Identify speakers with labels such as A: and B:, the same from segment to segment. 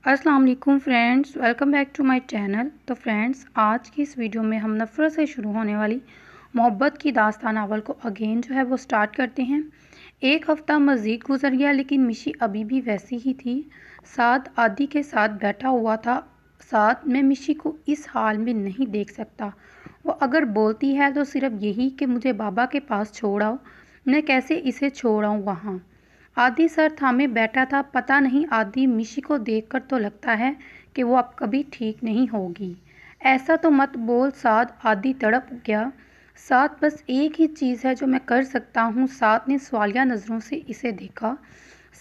A: अस्सलाम वालेकुम friends, welcome back to my channel. तो फ्रेंड्स, आज की इस वीडियो में हम नफ़रत से शुरू होने वाली मोहब्बत की दास्तान नावल को अगेन जो है वो स्टार्ट करते हैं। एक हफ़्ता मज़ीद गुजर गया लेकिन मिशी अभी भी वैसी ही थी। साद आदि के साथ बैठा हुआ था। साद मैं मिशी को इस हाल में नहीं देख सकता। वो अगर बोलती है तो सिर्फ यही कि मुझे बाबा के पास छोड़ आओ। मैं कैसे इसे छोड़ आऊँ वहाँ। आदि सर थामे बैठा था। पता नहीं आदि मिशी को देखकर तो लगता है कि वो अब कभी ठीक नहीं होगी। ऐसा तो मत बोल साद, आदि तड़प गया। साद, बस एक ही चीज़ है जो मैं कर सकता हूँ। साद ने सवालिया नज़रों से इसे देखा।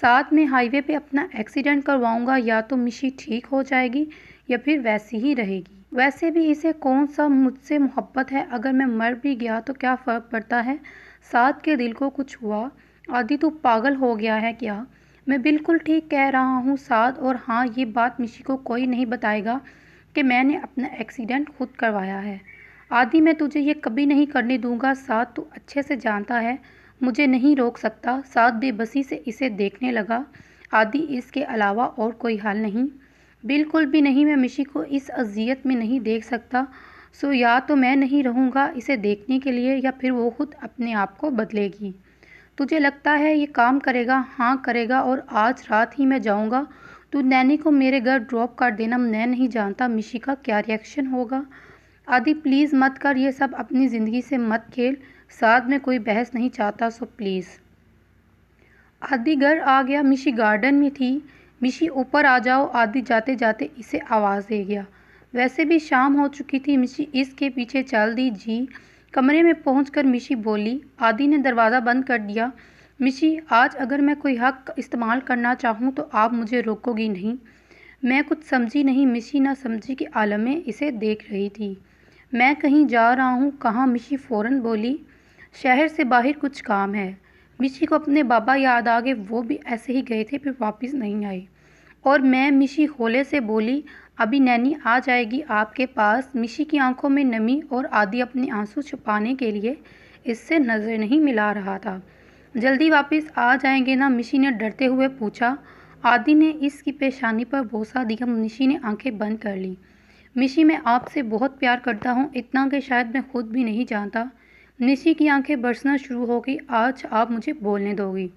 A: साद, मैं हाईवे पे अपना एक्सीडेंट करवाऊँगा, या तो मिशी ठीक हो जाएगी या फिर वैसी ही रहेगी। वैसे भी इसे कौन सा मुझसे मोहब्बत है, अगर मैं मर भी गया तो क्या फ़र्क पड़ता है। साद के दिल को कुछ हुआ। आदि, तू पागल हो गया है क्या? मैं बिल्कुल ठीक कह रहा हूँ साद, और हाँ, ये बात मिशी को कोई नहीं बताएगा कि मैंने अपना एक्सीडेंट खुद करवाया है। आदि, मैं तुझे ये कभी नहीं करने दूंगा साद, तू अच्छे से जानता है मुझे नहीं रोक सकता। साद बेबसी से इसे देखने लगा। आदि, इसके अलावा और कोई हल नहीं? बिल्कुल भी नहीं, मैं मिशी को इस अजियत में नहीं देख सकता। सो या तो मैं नहीं रहूँगा इसे देखने के लिए, या फिर वो खुद अपने आप को बदलेगी। तुझे लगता है ये काम करेगा? हाँ करेगा, और आज रात ही मैं जाऊँगा। तू नैनी को मेरे घर ड्रॉप कर देना। मैं नहीं जानता मिशी का क्या रिएक्शन होगा। आदि, प्लीज़ मत कर ये सब, अपनी ज़िंदगी से मत खेल। साथ में कोई बहस नहीं चाहता, सो प्लीज़। आदि घर आ गया। मिशी गार्डन में थी। मिशी, ऊपर आ जाओ। आदि जाते जाते इसे आवाज़ दे गया। वैसे भी शाम हो चुकी थी। मिशी इसके पीछे चल दी। जी। कमरे में पहुंचकर मिशी बोली। आदि ने दरवाज़ा बंद कर दिया। मिशी, आज अगर मैं कोई हक इस्तेमाल करना चाहूँ तो आप मुझे रोकोगी नहीं? मैं कुछ समझी नहीं। मिशी ना समझी कि आलम में इसे देख रही थी। मैं कहीं जा रहा हूँ। कहाँ? मिशी फ़ौरन बोली। शहर से बाहर कुछ काम है। मिशी को अपने बाबा याद आ गए। वो भी ऐसे ही गए थे, फिर वापस नहीं आए। और मैं? मिशी होले से बोली। अभी नैनी आ जाएगी आपके पास। मिशी की आंखों में नमी, और आदि अपने आंसू छुपाने के लिए इससे नज़र नहीं मिला रहा था। जल्दी वापस आ जाएंगे ना? मिशी ने डरते हुए पूछा। आदि ने इसकी पेशानी पर बोसा दिया। मिशी ने आंखें बंद कर ली। मिशी, मैं आपसे बहुत प्यार करता हूँ, इतना कि शायद मैं खुद भी नहीं जानता। मिशी की आंखें बरसना शुरू हो गई। आज आप मुझे बोलने दोगी?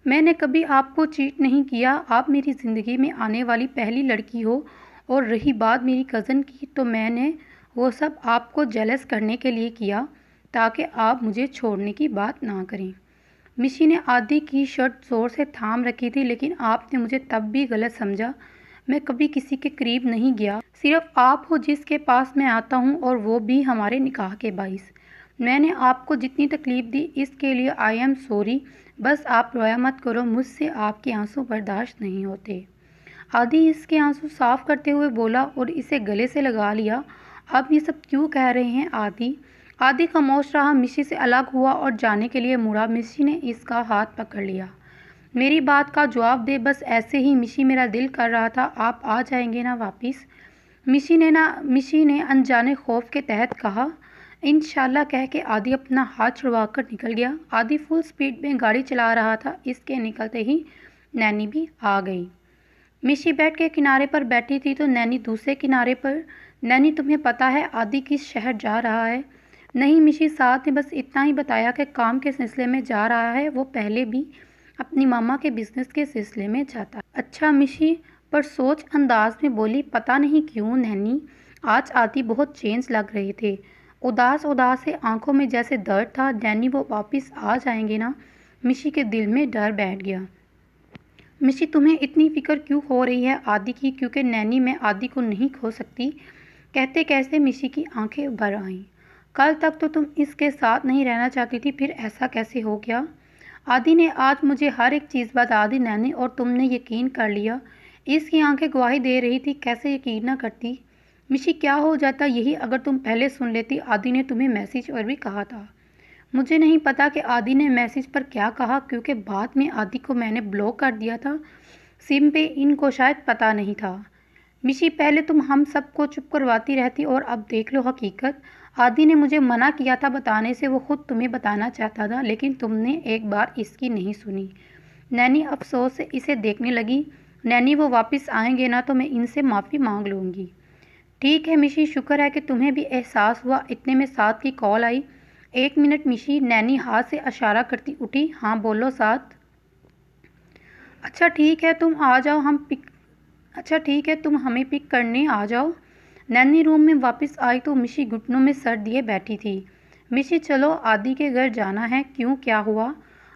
A: मैंने कभी आपको चीट नहीं किया। आप मेरी ज़िंदगी में आने वाली पहली लड़की हो। और रही बात मेरी कज़न की, तो मैंने वो सब आपको जेलस करने के लिए किया, ताकि आप मुझे छोड़ने की बात ना करें। मिशी ने आदि की शर्ट ज़ोर से थाम रखी थी। लेकिन आपने मुझे तब भी गलत समझा। मैं कभी किसी के करीब नहीं गया। सिर्फ आप हो जिसके पास मैं आता हूँ, और वो भी हमारे निकाह के बाइस। मैंने आपको जितनी तकलीफ़ दी, इसके लिए आई एम सॉरी। बस आप रोया मत करो, मुझसे आपके आंसू बर्दाश्त नहीं होते। आदि इसके आंसू साफ करते हुए बोला, और इसे गले से लगा लिया। आप ये सब क्यों कह रहे हैं आदि? आदि खामोश रहा। मिशी से अलग हुआ और जाने के लिए मुड़ा। मिशी ने इसका हाथ पकड़ लिया। मेरी बात का जवाब दे, बस ऐसे ही। मिशी, मेरा दिल कर रहा था आप आ जाएंगे ना वापस? मिशी ने अनजाने खौफ के तहत कहा। इंशाल्लाह कह के आदि अपना हाथ छुड़वाकर निकल गया। आदि फुल स्पीड में गाड़ी चला रहा था। इसके निकलते ही नैनी भी आ गई। मिशी बेड के किनारे पर बैठी थी तो नैनी दूसरे किनारे पर। नैनी, तुम्हें पता है आदि किस शहर जा रहा है? नहीं मिशी, साथ ने बस इतना ही बताया कि काम के सिलसिले में जा रहा है। वो पहले भी अपनी मामा के बिजनेस के सिलसिले में जाता। अच्छा मिशी, पर सोच अंदाज में बोली। पता नहीं क्यों नैनी, आज आदि बहुत चेंज लग रहे थे। उदास उदास से, आंखों में जैसे दर्द था। नैनी, वो वापस आ जाएंगे ना? मिशी के दिल में डर बैठ गया। मिशी, तुम्हें इतनी फिक्र क्यों हो रही है आदि की? क्योंकि नैनी, मैं आदि को नहीं खो सकती। कहते कहते मिशी की आंखें भर आईं। कल तक तो तुम इसके साथ नहीं रहना चाहती थी, फिर ऐसा कैसे हो गया? आदि ने आज मुझे हर एक चीज़ बता दी नैनी, और तुमने यकीन कर लिया। इसकी आंखें गवाही दे रही थी। कैसे यकीन ना करती? मिशी, क्या हो जाता यही अगर तुम पहले सुन लेती। आदि ने तुम्हें मैसेज पर भी कहा था। मुझे नहीं पता कि आदि ने मैसेज पर क्या कहा, क्योंकि बाद में आदि को मैंने ब्लॉक कर दिया था। सिम पे इनको शायद पता नहीं था। मिशी, पहले तुम हम सबको चुप करवाती रहती, और अब देख लो हकीकत। आदि ने मुझे मना किया था बताने से। वो खुद तुम्हें बताना चाहता था, लेकिन तुमने एक बार इसकी नहीं सुनी। नैनी अफसोस से इसे देखने लगी। नैनी वो वापस आएंगे ना तो मैं इनसे माफ़ी मांग लूँगी। ठीक है मिशी, शुक्र है कि तुम्हें भी एहसास हुआ। इतने में साथ की कॉल आई। 1 मिनट मिशी, नैनी हाथ से इशारा करती उठी। हाँ बोलो साथ। अच्छा ठीक है तुम आ जाओ, अच्छा ठीक है तुम हमें पिक करने आ जाओ। नैनी रूम में वापस आई तो मिशी घुटनों में सर दिए बैठी थी। मिशी चलो आदि के घर जाना है। क्यों, क्या हुआ?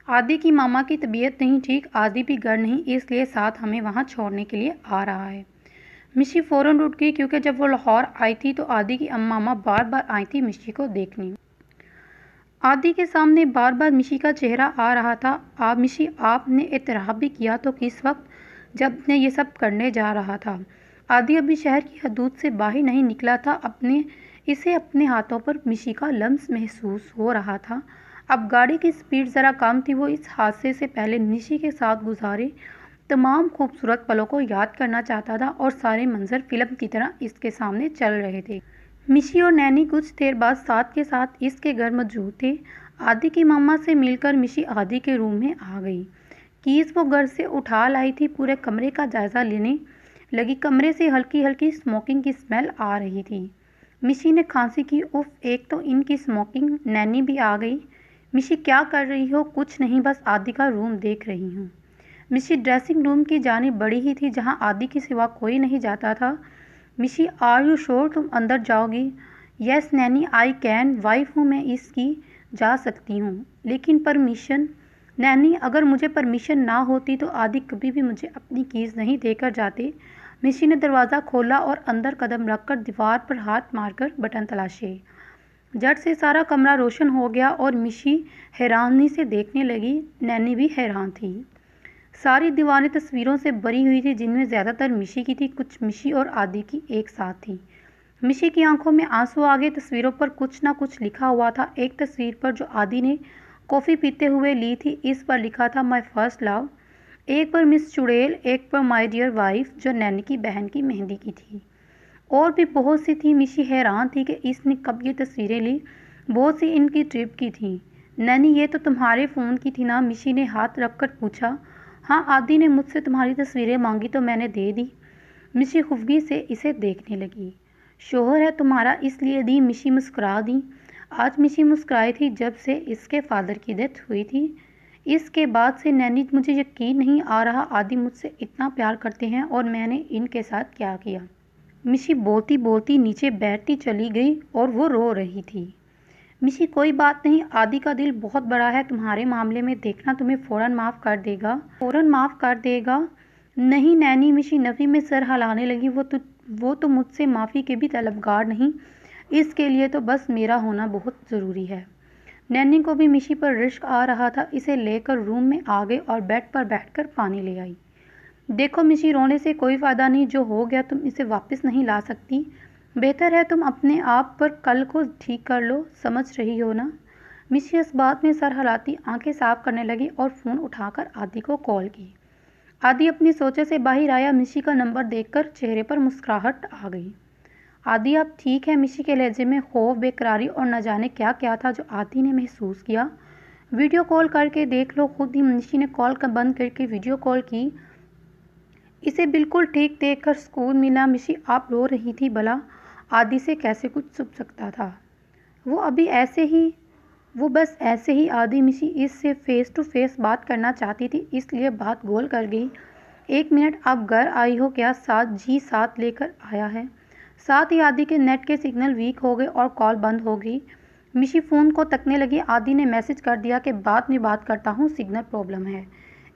A: आदि की मामा की तबीयत नहीं ठीक, आदि भी घर नहीं, इसलिए साथ हमें वहाँ छोड़ने के लिए आ रहा है। मिशी फ़ौरन उठ गई क्योंकि जब वो लाहौर आई थी तो आदि की मामा बार बार आई थी मिशी को देखने। आदि के सामने बार बार मिशी का चेहरा आ रहा था। मिशी आपने एतराफ़ भी किया तो किस वक्त, जब ने ये सब करने जा रहा था। आदि अभी शहर की हदूद से बाहर नहीं निकला था। इसे अपने हाथों पर मिशी का लम्स महसूस हो रहा था। अब गाड़ी की स्पीड ज़रा कम थी। वो इस हादसे से पहले मिशी के साथ गुजारे तमाम खूबसूरत पलों को याद करना चाहता था और सारे मंजर फिल्म की तरह इसके सामने चल रहे थे। मिशी और नैनी कुछ देर बाद साथ के साथ इसके घर मौजूद थे। आदि की मामा से मिलकर मिशी आदि के रूम में आ गई। कीज़ वो घर से उठा लाई थी। पूरे कमरे का जायज़ा लेने लगी। कमरे से हल्की हल्की स्मोकिंग की स्मेल आ रही थी। मिशी ने खांसी की। उफ, एक तो इनकी स्मोकिंग। नैनी भी आ गई। मिशी क्या कर रही हो? कुछ नहीं, बस आदि का रूम देख रही हूँ। मिशी ड्रेसिंग रूम की जानिब बढ़ी ही थी जहाँ आदि के सिवा कोई नहीं जाता था। मिशी आर यू श्योर तुम अंदर जाओगी? Yes Naini I can, wife हूँ मैं इसकी, जा सकती हूँ, लेकिन परमिशन। नैनी अगर मुझे परमिशन ना होती तो आदि कभी भी मुझे अपनी कीज़ नहीं देकर जाते। मिशी ने दरवाज़ा खोला और अंदर कदम रखकर दीवार पर हाथ मारकर बटन तलाशे। झट से सारा कमरा रोशन हो गया और मिशी हैरानी से देखने लगी। नैनी भी हैरान थी। सारी दीवारें तस्वीरों से भरी हुई थी जिनमें ज़्यादातर मिशी की थी, कुछ मिशी और आदि की एक साथ थी। मिशी की आंखों में आंसू आ गए। तस्वीरों पर कुछ ना कुछ लिखा हुआ था। एक तस्वीर पर जो आदि ने कॉफ़ी पीते हुए ली थी, इस पर लिखा था माय फर्स्ट लव। एक पर मिस चुड़ैल, एक पर माय डियर वाइफ जो नैनी की बहन की मेहंदी की थी। और भी बहुत सी थी। मिशी हैरान थी कि इसने कब ये तस्वीरें ली। बहुत सी इनकी ट्रिप की थी। नैनी ये तो तुम्हारे फ़ोन की थी ना? मिशी ने हाथ रख कर पूछा। हाँ, आदि ने मुझसे तुम्हारी तस्वीरें मांगी तो मैंने दे दी। मिशी खुफगी से इसे देखने लगी। शोहर है तुम्हारा इसलिए दी? मिशी मुस्कुरा दी। आज मिशी मुस्कुराई थी जब से इसके फादर की डेथ हुई थी। इसके बाद से नैनी मुझे यकीन नहीं आ रहा आदि मुझसे इतना प्यार करते हैं और मैंने इनके साथ क्या किया। मिशी बोलती बोलती नीचे बैठती चली गई और वो रो रही थी। मिशी कोई बात नहीं, आदि का दिल बहुत बड़ा है तुम्हारे मामले में, देखना तुम्हें फ़ौरन माफ़ कर देगा, फ़ौरन माफ़ कर देगा। नहीं नैनी, मिशी नफ़ी में सर हिलाने लगी। वो तो मुझसे माफ़ी के भी तलबगार नहीं, इसके लिए तो बस मेरा होना बहुत ज़रूरी है। नैनी को भी मिशी पर रिश्क आ रहा था। इसे लेकर रूम में आ गई और बेड पर बैठकर पानी ले आई। देखो मिशी, रोने से कोई फ़ायदा नहीं, जो हो गया तुम इसे वापस नहीं ला सकती। बेहतर है तुम अपने आप पर कल को ठीक कर लो, समझ रही हो ना? मिशी इस बात में सर हिलाती आंखें साफ करने लगी और फ़ोन उठाकर आदि को कॉल की। आदि अपनी सोचे से बाहर आया। मिशी का नंबर देखकर चेहरे पर मुस्कुराहट आ गई। आदि आप ठीक है? मिशी के लहजे में खौफ, बेकरारी और न जाने क्या क्या था जो आदि ने महसूस किया। वीडियो कॉल करके देख लो खुद ही। मिशी ने कॉल बंद करके वीडियो कॉल की। इसे बिल्कुल ठीक देखकर सुकून मिला। मिशी आप रो रही थी भला? आदि से कैसे कुछ छुप सकता था? वो बस ऐसे ही आदि मिशी इससे फेस टू फेस बात करना चाहती थी, इसलिए बात गोल कर गई। 1 मिनट, आप घर आई हो क्या? साथ लेकर आया है। साथ ही आदि के नेट के सिग्नल वीक हो गए और कॉल बंद हो गई। मिशी फ़ोन को तकने लगी। आदि ने मैसेज कर दिया कि बाद में बात करता हूँ, सिग्नल प्रॉब्लम है।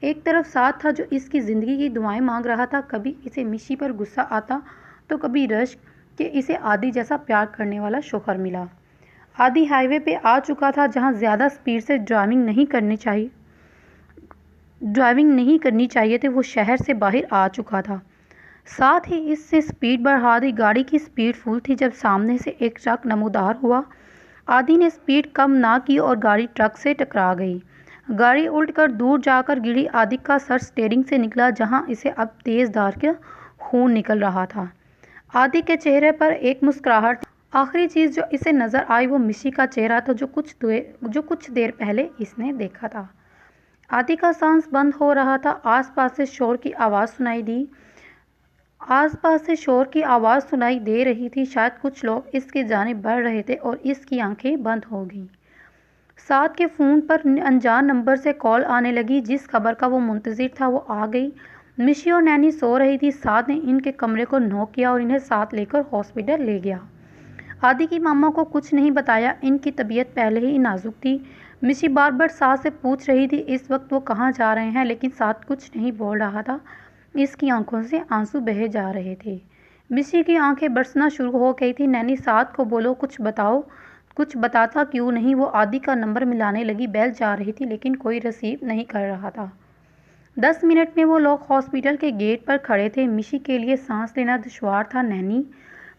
A: एक तरफ साथ था जो इसकी ज़िंदगी की दुआएं मांग रहा था। कभी इसे मिशी पर गुस्सा आता तो कभी रश्क कि इसे आदि जैसा प्यार करने वाला शौहर मिला। आदि हाईवे पे आ चुका था जहां ज़्यादा स्पीड से ड्राइविंग नहीं करनी चाहिए थी। वो शहर से बाहर आ चुका था। साथ ही इससे स्पीड बढ़ा दी। गाड़ी की स्पीड फुल थी जब सामने से एक ट्रक नमूदार हुआ। आदि ने स्पीड कम ना की और गाड़ी ट्रक से टकरा गई। गाड़ी उल्टकर दूर जाकर गिरी। आदि का सर स्टीयरिंग से निकला जहां इसे अब तेज़ धार का खून निकल रहा था। आदि के चेहरे पर एक मुस्कुराहट। आखिरी चीज़ जो इसे नज़र आई वो मिशी का चेहरा था जो कुछ देर पहले इसने देखा था। आदि का सांस बंद हो रहा था। आसपास से शोर की आवाज़ सुनाई दे रही थी। शायद कुछ लोग इसकी जानिब बढ़ रहे थे और इसकी आंखें बंद हो गईं। साद के फ़ोन पर अनजान नंबर से कॉल आने लगी। जिस खबर का वो मुंतज़िर था वो आ गई। मिशी और नैनी सो रही थी। साद ने इनके कमरे को नॉक किया और इन्हें साथ लेकर हॉस्पिटल ले गया। आदि की मामा को कुछ नहीं बताया। इनकी तबीयत पहले ही नाजुक थी। मिशी बार बार साद से पूछ रही थी इस वक्त वो कहाँ जा रहे हैं, लेकिन साद कुछ नहीं बोल रहा था। इसकी आंखों से आंसू बहे जा रहे थे। मिशी की आंखें बरसना शुरू हो गई थी। नैनी साद को बोलो कुछ बताओ, कुछ बताता क्यों नहीं। वो आदि का नंबर मिलाने लगी। बेल जा रही थी लेकिन कोई रिसीव नहीं कर रहा था। 10 मिनट में वो लोग हॉस्पिटल के गेट पर खड़े थे। मिशी के लिए सांस लेना दुश्वार था। नैनी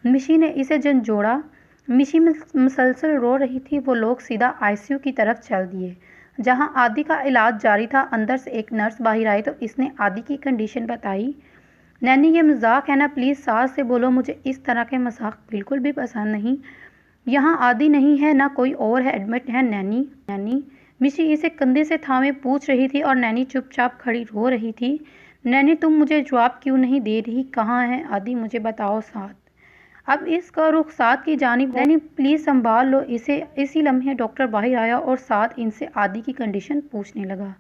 A: मिशी ने इसे झंझोड़ा। मिशी मुसलसल रो रही थी। वो लोग सीधा आईसीयू की तरफ चल दिए जहां आदि का इलाज जारी था। अंदर से एक नर्स बाहर आई तो इसने आदि की कंडीशन बताई। नैनी ये मजाक है ना, प्लीज़ सास से बोलो, मुझे इस तरह के मजाक बिल्कुल भी पसंद नहीं। यहाँ आदि नहीं है ना कोई और है, एडमिट है नैनी। मिशी इसे कंधे से थामे पूछ रही थी और नैनी चुपचाप खड़ी रो रही थी। नैनी तुम मुझे जवाब क्यों नहीं दे रही, कहाँ है आदि, मुझे बताओ। साथ अब इसका रुख साथ की जानिब। नैनी प्लीज़ संभाल लो इसे। इसी लम्हे डॉक्टर बाहर आया और साथ इनसे आदि की कंडीशन पूछने लगा।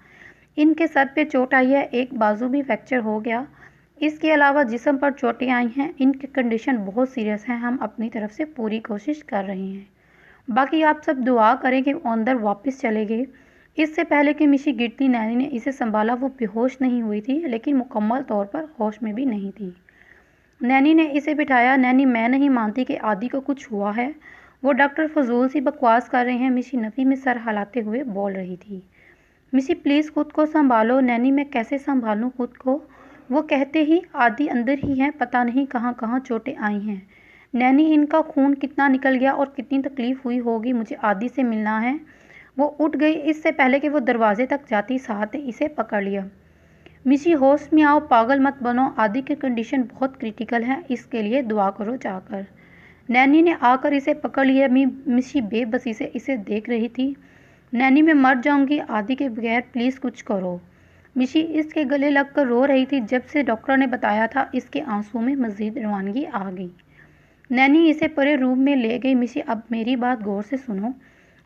A: इनके सर पे चोट आई है, एक बाजू भी फ्रैक्चर हो गया। इसके अलावा जिस्म पर चोटें आई हैं। इनकी कंडीशन बहुत सीरियस है। हम अपनी तरफ से पूरी कोशिश कर रहे हैं। बाकी आप सब दुआ करें कि वो अंदर वापस चले गए। इससे पहले कि मिशी गिरती नैनी ने इसे संभाला। वो बेहोश नहीं हुई थी लेकिन मुकम्मल तौर पर होश में भी नहीं थी। नैनी ने इसे बिठाया। नैनी मैं नहीं मानती कि आदि को कुछ हुआ है। वो डॉक्टर फजूल सी बकवास कर रहे हैं। मिशी नफ़ी में सर हिलाते हुए बोल रही थी। मिशी प्लीज़ खुद को संभालो। नैनी मैं कैसे संभालूं खुद को। वो कहते ही आदि अंदर ही है, पता नहीं कहाँ कहाँ चोटें आई हैं। नैनी इनका खून कितना निकल गया और कितनी तकलीफ़ हुई होगी। मुझे आदि से मिलना है। वो उठ गई। इससे पहले कि वो दरवाजे तक जाती साथ ने इसे पकड़ लिया। मिशी होश में आओ, पागल मत बनो। आदि की कंडीशन बहुत क्रिटिकल है, इसके लिए दुआ करो जाकर। नैनी ने आकर इसे पकड़ लिया। मिशी बेबसी से इसे देख रही थी। नैनी मैं मर जाऊंगी आदि के बगैर, प्लीज़ कुछ करो। मिशी इसके गले लगकर रो रही थी। जब से डॉक्टर ने बताया था इसके आंसू में मज़ीद रवानगी आ गई। नैनी इसे परे रूम में ले गई। मिशी अब मेरी बात गौर से सुनो।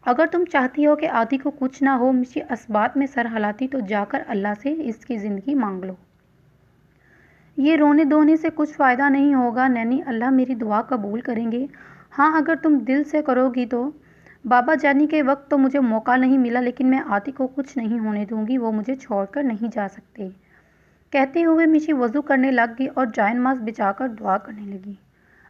A: अगर तुम चाहती हो कि आदि को कुछ ना हो, मिशी असबात में सर हिलाती, तो जाकर अल्लाह से इसकी ज़िंदगी मांग लो। ये रोने धोने से कुछ फ़ायदा नहीं होगा। नैनी अल्लाह मेरी दुआ कबूल करेंगे। हाँ अगर तुम दिल से करोगी तो। बाबा जानी के वक्त तो मुझे मौका नहीं मिला, लेकिन मैं आदि को कुछ नहीं होने दूंगी। वो मुझे छोड़कर नहीं जा सकते। कहते हुए मिशी वज़ू करने लग गई और जायनमाज़ बिछाकर दुआ करने लगी।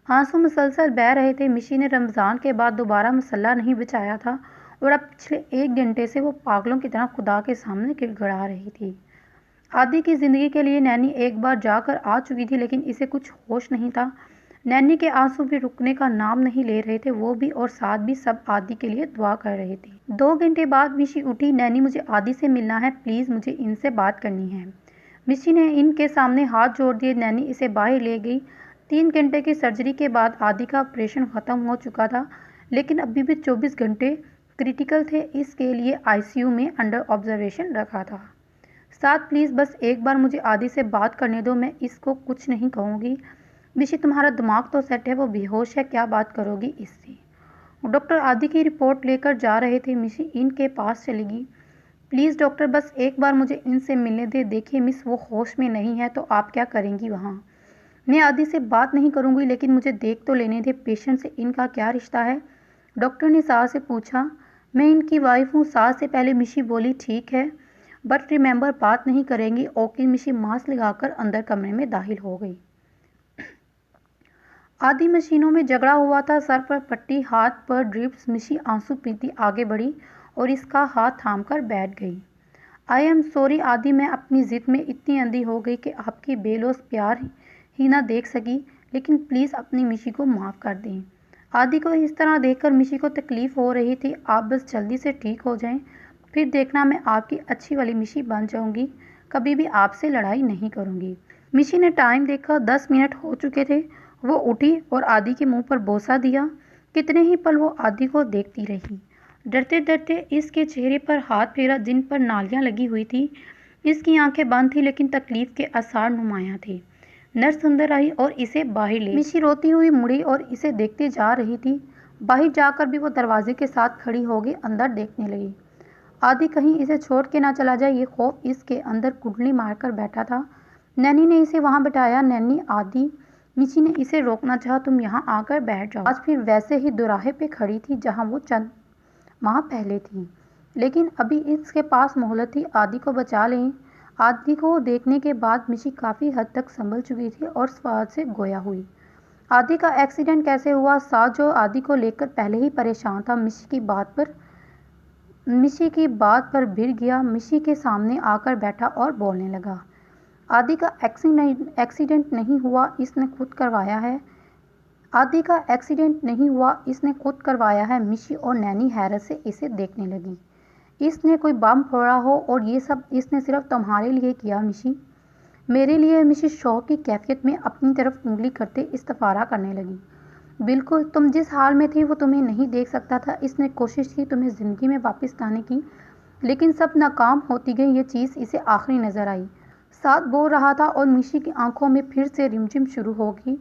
A: आंसू मुसलसल बह रहे थे। मिशी ने रमज़ान के बाद दोबारा मसल्ला नहीं बिछाया था और अब पिछले 1 घंटे से वो पागलों की तरह खुदा के सामने गिड़गिड़ा रही थी। आदि की ज़िंदगी के लिए नैनी एक बार जाकर आ चुकी थी, लेकिन इसे कुछ होश नहीं था। नैनी के आंसू भी रुकने का नाम नहीं ले रहे थे। वो भी और साथ भी सब आदि के लिए दुआ कर रहे थे। 2 घंटे बाद मिशी उठी। नैनी मुझे आदि से मिलना है, प्लीज़ मुझे इनसे बात करनी है। मिशी ने इनके सामने हाथ जोड़ दिए। नैनी इसे बाहर ले गई। 3 घंटे की सर्जरी के बाद आदि का ऑपरेशन ख़त्म हो चुका था, लेकिन अभी भी 24 घंटे क्रिटिकल थे। इसके लिए आईसीयू में अंडर ऑब्जर्वेशन रखा था। साथ प्लीज़ बस एक बार मुझे आदि से बात करने दो, मैं इसको कुछ नहीं कहूँगी। मिशी तुम्हारा दिमाग तो सेट है, वो बेहोश है, क्या बात करोगी इससे। डॉक्टर आदि की रिपोर्ट लेकर जा रहे थे। मिशी इनके पास चली गई। प्लीज़ डॉक्टर बस एक बार मुझे इनसे मिलने दे। देखिए मिस वो होश में नहीं है तो आप क्या करेंगी वहाँ। मैं आदि से बात नहीं करूँगी, लेकिन मुझे देख तो लेने दे, पेशेंट से इनका क्या रिश्ता है। डॉक्टर ने सास से पूछा। मैं इनकी वाइफ हूँ। सास से पहले मिशी बोली ठीक है बट रिमेंबर बात नहीं करेंगी। ओके। मिशी मास्क लगाकर अंदर कमरे में दाखिल हो गई। आदि मशीनों में झगड़ा हुआ था। सर पर पट्टी, हाथ पर ड्रिप्स। मिशी आंसू पीती आगे बढ़ी और इसका हाथ थामकर बैठ गई। आई एम सॉरी आदि, मैं अपनी ज़िद में इतनी अंधी हो गई कि आपकी बेलौस प्यार ही ना देख सकी, लेकिन प्लीज़ अपनी मिशी को माफ़ कर दें। आदि को इस तरह देखकर मिशी को तकलीफ़ हो रही थी। आप बस जल्दी से ठीक हो जाएं, फिर देखना मैं आपकी अच्छी वाली मिशी बन जाऊंगी, कभी भी आपसे लड़ाई नहीं करूंगी। मिशी ने टाइम देखा, 10 मिनट हो चुके थे। वो उठी और आदि के मुंह पर बोसा दिया। कितने ही पल वो आदि को देखती रही। डरते डरते इसके चेहरे पर हाथ फेरा जिन पर नालियां लगी हुई थी। इसकी आंखें बंद थी लेकिन तकलीफ के आसार नुमायां थे। नर्स अंदर आई और इसे बाहर ले। मिशी रोती हुई मुड़ी और इसे देखते जा रही थी। बाहर जाकर भी वो दरवाजे के साथ खड़ी हो गई, अंदर देखने लगी। आदि कहीं इसे छोड़ के ना चला जाए, ये खौफ इसके अंदर कुंडली मारकर बैठा था। नैनी ने इसे वहां बिठाया। नैनी आदि मिशी ने इसे रोकना चाहा, तुम यहाँ आकर बैठ जाओ। आज फिर वैसे ही दोराहे पे खड़ी थी जहाँ वो चंद माह पहले थी, लेकिन अभी इसके पास मोहलत थी आदि को बचा लें। आदि को देखने के बाद मिशी काफ़ी हद तक संभल चुकी थी और स्वाद से गोया हुई। आदि का एक्सीडेंट कैसे हुआ? साथ जो आदि को लेकर पहले ही परेशान था, मिशी की बात पर भिड़ गया। मिशी के सामने आकर बैठा और बोलने लगा, आदि का एक्सीडेंट नहीं हुआ, इसने खुद करवाया है। आदि का एक्सीडेंट नहीं हुआ, इसने खुद करवाया है। मिशी और नैनी हैरत से इसे देखने लगी। इसने कोई बम फोड़ा हो और ये सब इसने सिर्फ तुम्हारे लिए किया मिशी, मेरे लिए। मिशी शौक की कैफियत में अपनी तरफ उंगली करते इस्तफारा करने लगी। बिल्कुल, तुम जिस हाल में थी वो तुम्हें नहीं देख सकता था। इसने कोशिश की तुम्हें ज़िंदगी में वापस लाने की, लेकिन सब नाकाम होती गई। ये चीज़ इसे आखिरी नज़र आई। साथ बोल रहा था और मिशी की आंखों में फिर से रिमझिम शुरू हो गई।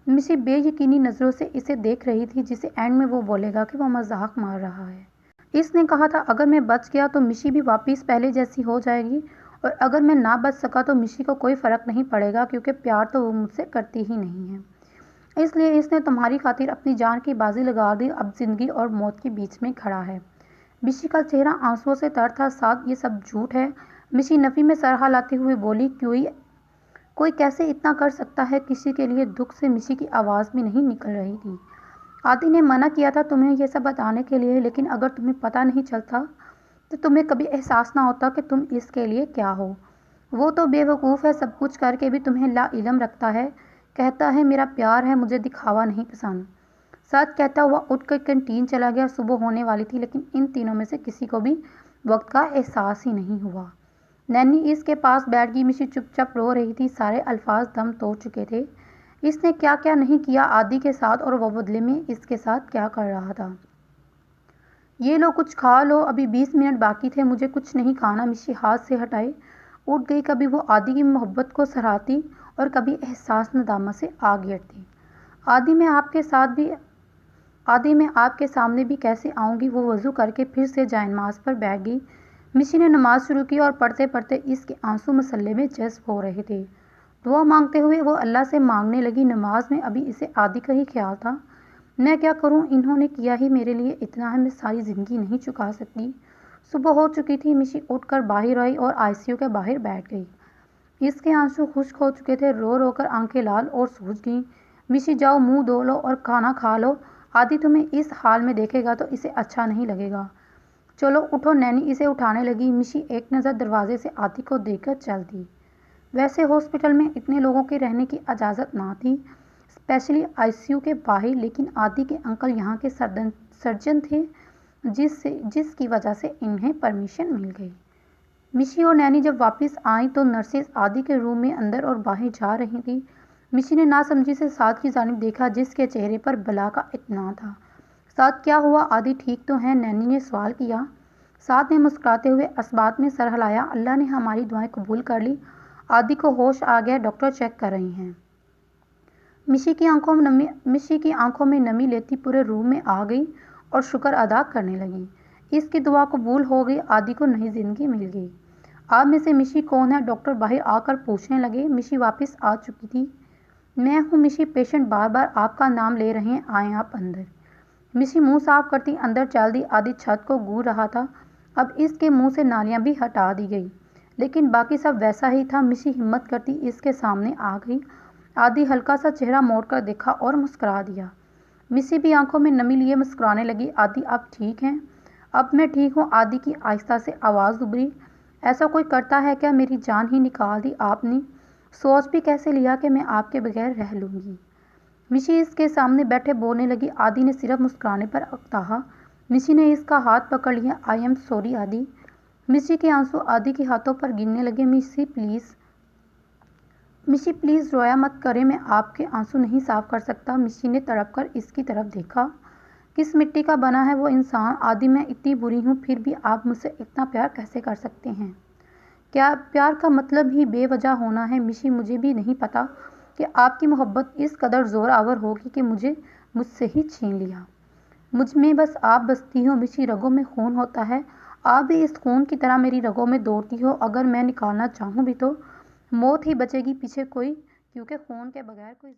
A: मिशी बेयकीनी नज़रों से इसे देख रही थी, जिसे एंड में वो बोलेगा कि वो मजाक मार रहा है। इसने कहा था अगर मैं बच गया तो मिशी भी वापस पहले जैसी हो जाएगी, और अगर मैं ना बच सका तो मिशी को कोई फ़र्क नहीं पड़ेगा, क्योंकि प्यार तो वो मुझसे करती ही नहीं है। इसलिए इसने तुम्हारी खातिर अपनी जान की बाजी लगा दी। अब ज़िंदगी और मौत के बीच में खड़ा है। मिशी का चेहरा आंसुओं से तर था। साथ ये सब झूठ है। मिशी नफ़ी में सर हिलाते हुए बोली, कोई कैसे इतना कर सकता है किसी के लिए? दुख से मिशी की आवाज़ भी नहीं निकल रही थी। आदि ने मना किया था तुम्हें ये सब बताने के लिए, लेकिन अगर तुम्हें पता नहीं चलता तो तुम्हें कभी एहसास ना होता कि तुम इसके लिए क्या हो। वो तो बेवकूफ़ है, सब कुछ करके भी तुम्हें लाइल्म रखता है। कहता है मेरा प्यार है, मुझे दिखावा नहीं पसंद। सच कहता हुआ उठकर कैंटीन चला गया। सुबह होने वाली थी, लेकिन इन तीनों में से किसी को भी वक्त का एहसास ही नहीं हुआ। नैनी इसके पास बैठ गई। मिशी चुपचाप रो रही थी। सारे अल्फाज दम तोड़ चुके थे। इसने क्या क्या नहीं किया आदि के साथ, और वो बदले में इसके साथ क्या कर रहा था। ये लो कुछ खा लो, अभी 20 मिनट बाकी थे, मुझे कुछ नहीं खाना। मिशी हाथ से हटाए उठ गई। कभी वो आदि की मोहब्बत को सराहती और कभी एहसास नदामत से आग घेरती। आदि मैं आपके सामने भी कैसे आऊँगी? वो वज़ू करके फिर से जायनमाज़ पर बैठ गई। मिशी ने नमाज शुरू की और पढ़ते पढ़ते इसके आंसू मसल्ले में जज्ब हो रहे थे। दुआ मांगते हुए वो अल्लाह से मांगने लगी। नमाज में अभी इसे आदि का ही ख्याल था। मैं क्या करूं, इन्होंने किया ही मेरे लिए इतना है, मैं सारी ज़िंदगी नहीं चुका सकती। सुबह हो चुकी थी। मिशी उठकर बाहर आई और आईसीयू के बाहर बैठ गई। इसके आंसू खुश्क हो चुके थे। रो रो कर आंखें लाल और सूज गईं। मिशी जाओ, मुंह धो लो और खाना खा लो। आदि तुम्हें इस हाल में देखेगा तो इसे अच्छा नहीं लगेगा। चलो उठो। नैनी इसे उठाने लगी। मिशी एक नज़र दरवाजे से आदि को देखकर चल दी। वैसे हॉस्पिटल में इतने लोगों के रहने की इजाज़त ना थी, स्पेशली आईसीयू के बाहर, लेकिन आदि के अंकल यहाँ के सर्जन थे, जिसकी वजह से इन्हें परमिशन मिल गई। मिशी और नैनी जब वापस आई तो नर्सेज आदि के रूम में अंदर और बाहर जा रही थी। मिशी ने नासमझी से साथ की जानिब देखा, जिसके चेहरे पर बला का इत्मीनान था। साथ क्या हुआ? आदि ठीक तो है? नैनी ने सवाल किया। साथ ने मुस्कुराते हुए असबात में सर हिलाया। अल्लाह ने हमारी दुआएं कबूल कर ली। आदि को होश आ गया, डॉक्टर चेक कर रही हैं। मिशी की आंखों में नमी लेती पूरे रूम में आ गई और शुक्र अदा करने लगी। इसकी दुआ कबूल हो गई। आदि को नई जिंदगी मिल गई। आप में से मिशी कौन है? डॉक्टर बाहर आकर पूछने लगे। मिशी वापस आ चुकी थी। मैं हूँ मिशी, पेशेंट बार बार आपका नाम ले रहे हैं, आए आप अंदर। मिशी मुंह साफ करती अंदर चल दी। आदि छत को गूर रहा था। अब इसके मुंह से नालियां भी हटा दी गई, लेकिन बाकी सब वैसा ही था। मिशी हिम्मत करती इसके सामने आ गई। आदि हल्का सा चेहरा मोड़कर देखा और मुस्कुरा दिया। मिशी भी आंखों में नमी लिए मुस्कुराने लगी। आदि आप ठीक हैं? अब मैं ठीक हूँ। आदि की आहिस्ता से आवाज़ उभरी। ऐसा कोई करता है क्या? मेरी जान ही निकाल दी आपने। सोच भी कैसे लिया कि मैं आपके बगैर रह लूँगी? मिशी इसके सामने बैठे बोलने लगी। आदि ने सिर्फ मुस्कुराने पर कहा। मिशी ने इसका हाथ पकड़ लिया। आई एम सॉरी आदि। मिशी के आंसू आदि के हाथों पर गिरने लगे। मिशी प्लीज़ रोया मत करें, मैं आपके आंसू नहीं साफ कर सकता। मिशी ने तड़प कर इसकी तरफ देखा। किस मिट्टी का बना है वो इंसान? आदि मैं इतनी बुरी हूँ फिर भी आप मुझसे इतना प्यार कैसे कर सकते हैं? क्या प्यार का मतलब ही बेवजह होना है? मिशी, मुझे भी नहीं पता कि आपकी मोहब्बत इस कदर ज़ोर आवर होगी कि मुझे मुझसे ही छीन लिया। मुझ में बस आप बसती हो मिशी, रगों में खून होता है, आप भी इस खून की तरह मेरी रगों में दौड़ती हो। अगर मैं निकालना चाहूँ भी तो मौत ही बचेगी पीछे कोई, क्योंकि खून के बगैर कोई